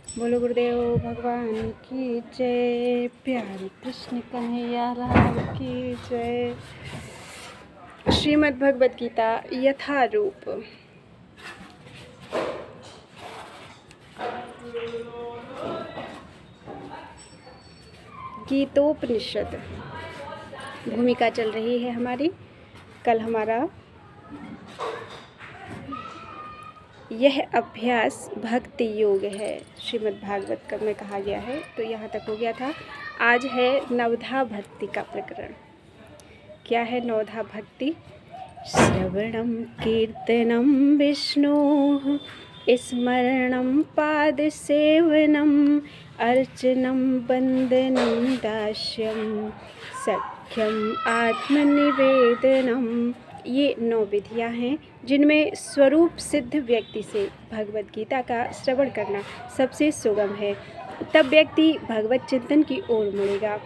बोलो गुरुदेव भगवान की जय। प्यारे कृष्ण कन्हैया लाल की जय। श्रीमद् भगवद गीता यथारूप। गीतोपनिषद भूमिका चल रही है हमारी। कल हमारा यह अभ्यास भक्ति योग है, श्रीमद् भागवत में कहा गया है। तो यहाँ तक हो गया था। आज है नवधा भक्ति का प्रकरण। क्या है नवधा भक्ति? श्रवणं कीर्तनं विष्णोः स्मरणं पादसेवनम् अर्चनं वन्दनं दास्यं सख्यम् आत्मनिवेदनम्। ये 9 विधियाँ हैं जिनमें स्वरूप सिद्ध व्यक्ति से भगवद गीता का श्रवण करना सबसे सुगम है। तब व्यक्ति भगवत चिंतन की ओर मुड़ेगा।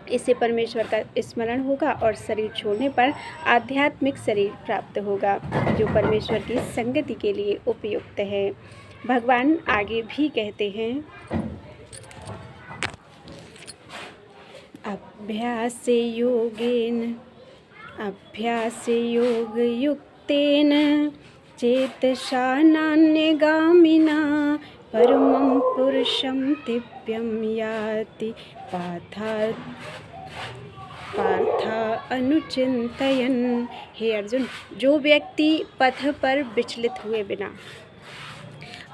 इससे परमेश्वर का स्मरण होगा और शरीर छोड़ने पर आध्यात्मिक शरीर प्राप्त होगा जो परमेश्वर की संगति के लिए उपयुक्त है। भगवान आगे भी कहते हैं, अभ्यास योगयुक्तेन चेतसा नान्यगामिना परमं पुरुषं दिव्यं याति पार्था अनुचिंतयन्। हे अर्जुन, जो व्यक्ति पथ पर विचलित हुए बिना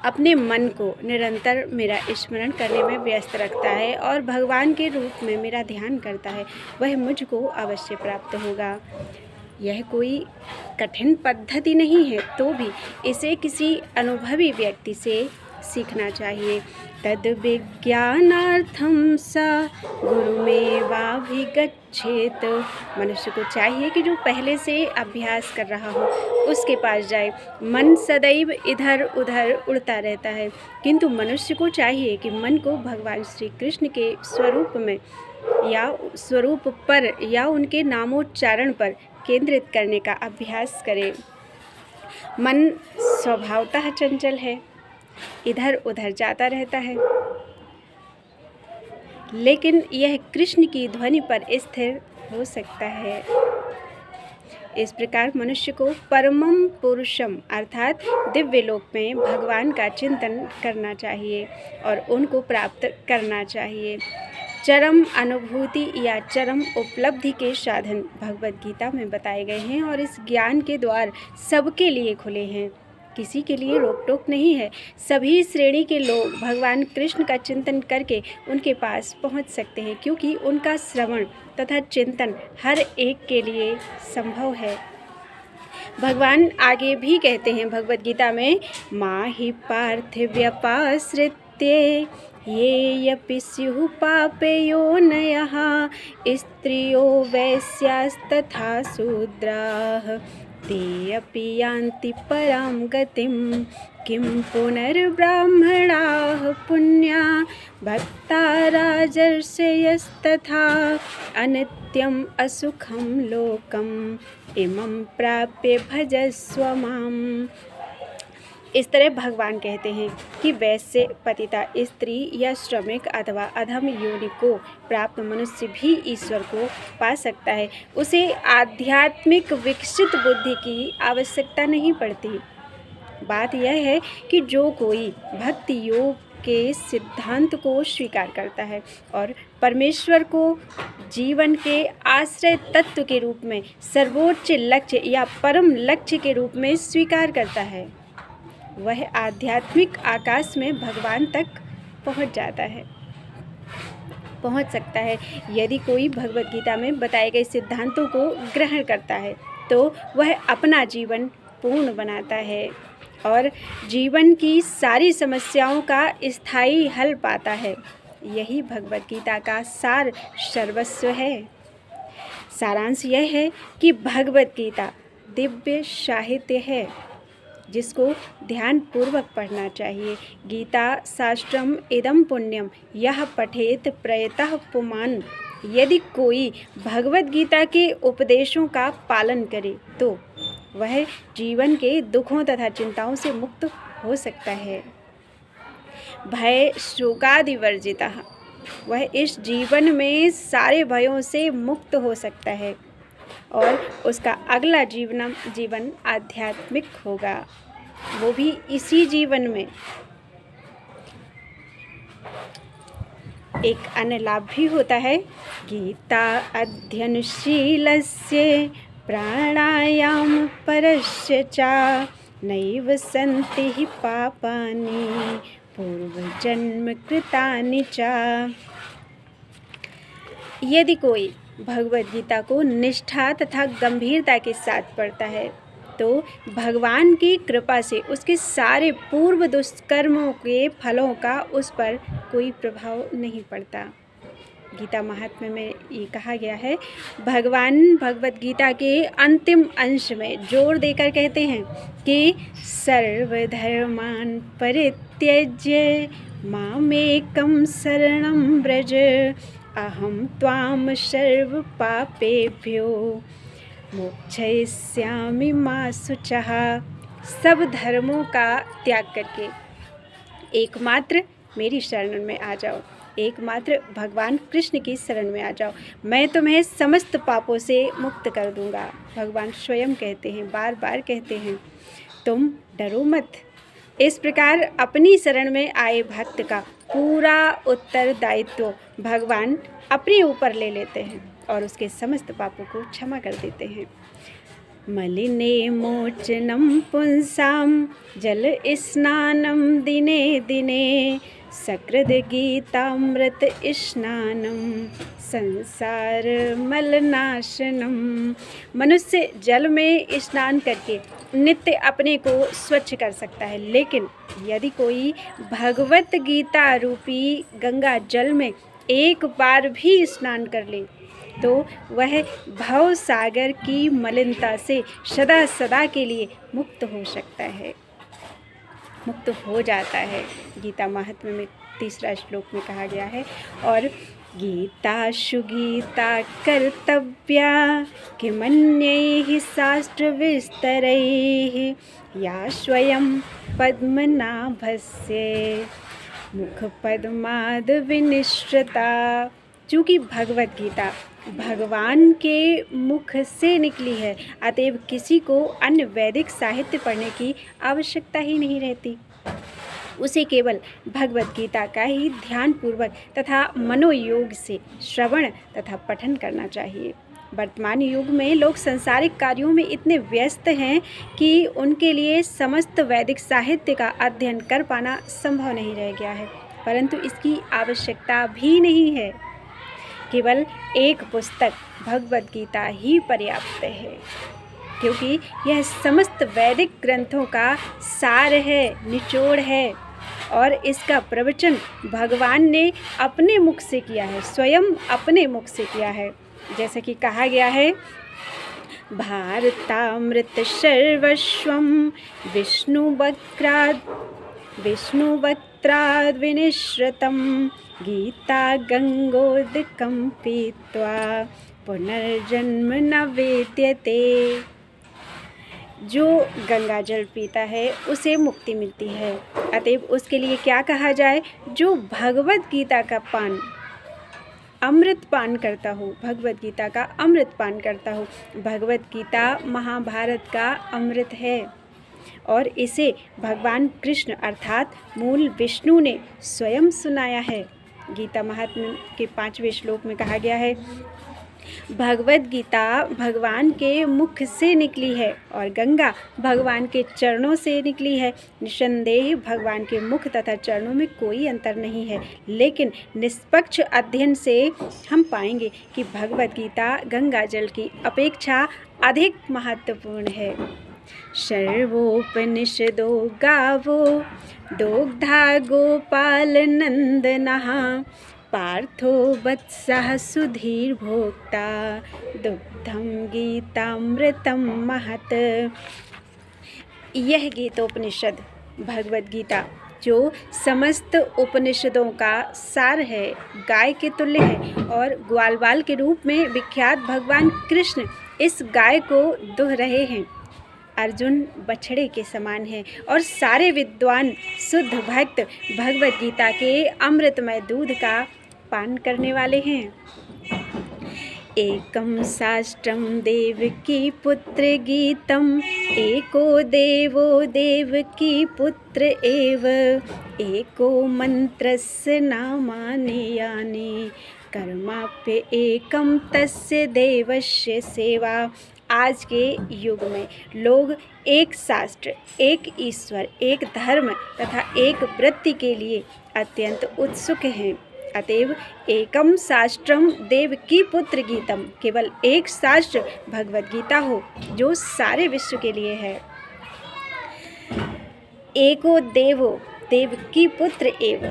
अपने मन को निरंतर मेरा स्मरण करने में व्यस्त रखता है और भगवान के रूप में मेरा ध्यान करता है, वह मुझको अवश्य प्राप्त होगा। यह कोई कठिन पद्धति नहीं है, तो भी इसे किसी अनुभवी व्यक्ति से सीखना चाहिए। तद विज्ञानार्थम सा गुरुमेवाभिगच्छेत। मनुष्य को चाहिए कि जो पहले से अभ्यास कर रहा हो उसके पास जाए। मन सदैव इधर उधर उड़ता रहता है, किंतु मनुष्य को चाहिए कि मन को भगवान श्री कृष्ण के स्वरूप में या स्वरूप पर या उनके नामोच्चारण पर केंद्रित करने का अभ्यास करे। मन स्वभावतः चंचल है, इधर उधर जाता रहता है, लेकिन यह कृष्ण की ध्वनि पर स्थिर हो सकता है। इस प्रकार मनुष्य को परमम पुरुषम अर्थात दिव्य लोक में भगवान का चिंतन करना चाहिए और उनको प्राप्त करना चाहिए। चरम अनुभूति या चरम उपलब्धि के साधन भगवद गीता में बताए गए हैं और इस ज्ञान के द्वार सबके लिए खुले हैं। किसी के लिए रोक टोक नहीं है। सभी श्रेणी के लोग भगवान कृष्ण का चिंतन करके उनके पास पहुंच सकते हैं, क्योंकि उनका श्रवण तथा चिंतन हर एक के लिए संभव है। भगवान आगे भी कहते हैं भगवद गीता में, माहि पार्थिव्यपाश्रित्य ये यपि स्युः पापयोनयः स्त्रियो वैश्यास्तथा शूद्राः ते अपि यान्ति परां गतिं किं पुनर्ब्राह्मणाः पुण्या भक्ता राजर्षयस्तथा अनित्यम् असुखं लोकम् इमं प्राप्य भजस्व माम्। इस तरह भगवान कहते हैं कि वैश्य, पतिता स्त्री या श्रमिक अथवा अधम योनि को प्राप्त मनुष्य भी ईश्वर को पा सकता है। उसे आध्यात्मिक विकसित बुद्धि की आवश्यकता नहीं पड़ती। बात यह है कि जो कोई भक्ति योग के सिद्धांत को स्वीकार करता है और परमेश्वर को जीवन के आश्रय तत्व के रूप में सर्वोच्च लक्ष्य या परम लक्ष्य के रूप में स्वीकार करता है, वह आध्यात्मिक आकाश में भगवान तक पहुंच सकता है। यदि कोई भगवद गीता में बताए गए सिद्धांतों को ग्रहण करता है तो वह अपना जीवन पूर्ण बनाता है और जीवन की सारी समस्याओं का स्थायी हल पाता है। यही भगवद गीता का सार सर्वस्व है। सारांश यह है कि भगवद गीता दिव्य साहित्य है जिसको ध्यान पूर्वक पढ़ना चाहिए। गीता शास्त्रम इदम पुण्यम यह पठेत प्रयतः पुमान्। यदि कोई भगवद गीता के उपदेशों का पालन करे तो वह जीवन के दुखों तथा चिंताओं से मुक्त हो सकता है। भय शोकादि वर्जितः, वह इस जीवन में सारे भयों से मुक्त हो सकता है और उसका अगला जीवन आध्यात्मिक होगा, वो भी इसी जीवन में। एक अन्य लाभ भी होता है, गीता अध्ययनशीलस्य प्राणायाम परस्य च नैव सन्ति हि पापानि पूर्वजन्म कृतानि च। यदि कोई भगवद गीता को निष्ठा तथा गंभीरता के साथ पढ़ता है तो भगवान की कृपा से उसके सारे पूर्व दुष्कर्मों के फलों का उस पर कोई प्रभाव नहीं पड़ता। गीता महात्म्य में ये कहा गया है, भगवान भगवद गीता के अंतिम अंश में जोर देकर कहते हैं कि सर्वधर्मान् परित्यज्य मामेकं शरणं व्रज अहं त्वां सर्व पापेभ्यो मोक्षयिष्यामि मा शुचः। सब धर्मों का त्याग करके एकमात्र मेरी शरण में आ जाओ, एकमात्र भगवान कृष्ण की शरण में आ जाओ, मैं तुम्हें समस्त पापों से मुक्त कर दूंगा। भगवान स्वयं कहते हैं, बार बार कहते हैं, तुम डरो मत। इस प्रकार अपनी शरण में आए भक्त का पूरा उत्तरदायित्व भगवान अपने ऊपर ले लेते हैं और उसके समस्त पापों को क्षमा कर देते हैं। मलिने मोचनं पुंसां जल स्नानं दिने दिने सकृद गीतामृत स्नानं संसार मलनाशनम। मनुष्य जल में स्नान करके नित्य अपने को स्वच्छ कर सकता है, लेकिन यदि कोई भगवत गीता रूपी गंगा जल में एक बार भी स्नान कर ले तो वह भव सागर की मलिनता से सदा सदा के लिए मुक्त हो सकता है, मुक्त हो जाता है। गीता महात्म्य में 3 श्लोक में कहा गया है, और गीताशु गीता कर्तव्या किमन्यैः शास्त्रविस्तरैः या स्वयं पद्मनाभस्य मुखपद्माद् विनिश्रिता। चूँकि भगवत गीता भगवान के मुख से निकली है, अतएव किसी को अन्य वैदिक साहित्य पढ़ने की आवश्यकता ही नहीं रहती। उसे केवल भगवत गीता का ही ध्यानपूर्वक तथा मनोयोग से श्रवण तथा पठन करना चाहिए। वर्तमान युग में लोग सांसारिक कार्यों में इतने व्यस्त हैं कि उनके लिए समस्त वैदिक साहित्य का अध्ययन कर पाना संभव नहीं रह गया है, परंतु इसकी आवश्यकता भी नहीं है। केवल एक पुस्तक भगवत गीता ही पर्याप्त है, क्योंकि यह समस्त वैदिक ग्रंथों का सार है, निचोड़ है, और इसका प्रवचन भगवान ने अपने मुख से किया है, स्वयं अपने मुख से किया है। जैसे कि कहा गया है, भारतामृत सर्वस्वं विष्णुवक्त्राद् विनिश्रितं गीता गंगोदकं पीत्वा पुनर्जन्म न विद्यते। जो गंगा जल पीता है उसे मुक्ति मिलती है, अतएव उसके लिए क्या कहा जाए, जो भगवत गीता का पान अमृत पान करता हो, भगवत गीता का अमृत पान करता हो। भगवत गीता महाभारत का अमृत है और इसे भगवान कृष्ण अर्थात मूल विष्णु ने स्वयं सुनाया है। गीता महात्म्य के 5वें श्लोक में कहा गया है, भगवत गीता भगवान के मुख से निकली है और गंगा भगवान के चरणों से निकली है। निसंदेह भगवान के मुख तथा चरणों में कोई अंतर नहीं है, लेकिन निष्पक्ष अध्ययन से हम पाएंगे कि भगवत गीता गंगा जल की अपेक्षा अधिक महत्वपूर्ण है। सर्वोपनिषदो गावो दोग्धा गोपाल नंदनः पार्थो वत्सः सुधीर भोक्ता दुग्धम गीतामृतम महत्। यह गीतोपनिषद भगवत गीता जो समस्त उपनिषदों का सार है, गाय के तुल्य है, और ग्वालवाल के रूप में विख्यात भगवान कृष्ण इस गाय को दुह रहे हैं। अर्जुन बछड़े के समान हैं और सारे विद्वान शुद्ध भक्त भगवत गीता के अमृतमय दूध का पान करने वाले हैं। एकम शास्त्रम देवकी पुत्र गीतम, एको देवो देवकी पुत्र एव, एको मंत्रस्य नामानि यानि, कर्माप्य एकम तस्य देवस्य सेवा। आज के युग में लोग एक शास्त्र, एक ईश्वर, एक धर्म तथा एक वृत्ति के लिए अत्यंत उत्सुक हैं। अतएव एकम शास्त्रम देवकी पुत्र गीतम, केवल एक शास्त्र भगवत गीता हो जो सारे विश्व के लिए है। एको देवो देवकी पुत्र एव,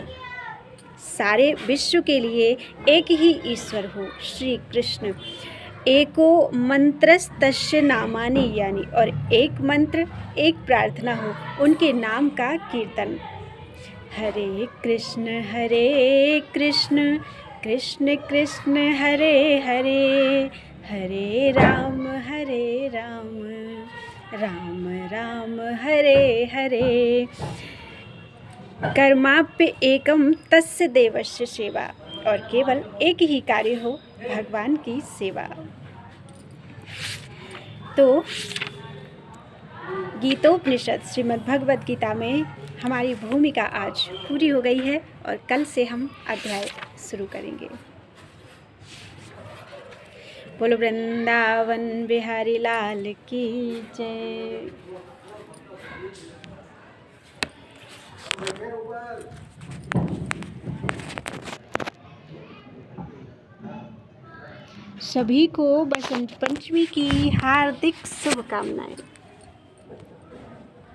सारे विश्व के लिए एक ही ईश्वर हो श्री कृष्ण। एको मंत्रस्तस्य नामानि यानि, और एक मंत्र एक प्रार्थना हो उनके नाम का कीर्तन। हरे कृष्ण कृष्ण कृष्ण हरे हरे, हरे राम राम राम हरे हरे। कर्माप्य एकम तस्य देवस्य सेवा, और केवल एक ही कार्य हो भगवान की सेवा। तो गीतोपनिषद श्रीमद् भगवद गीता में हमारी भूमिका आज पूरी हो गई है और कल से हम अध्याय शुरू करेंगे। बोलो वृंदावन बिहारी लाल की जय। सभी को बसंत पंचमी की हार्दिक शुभकामनाएं।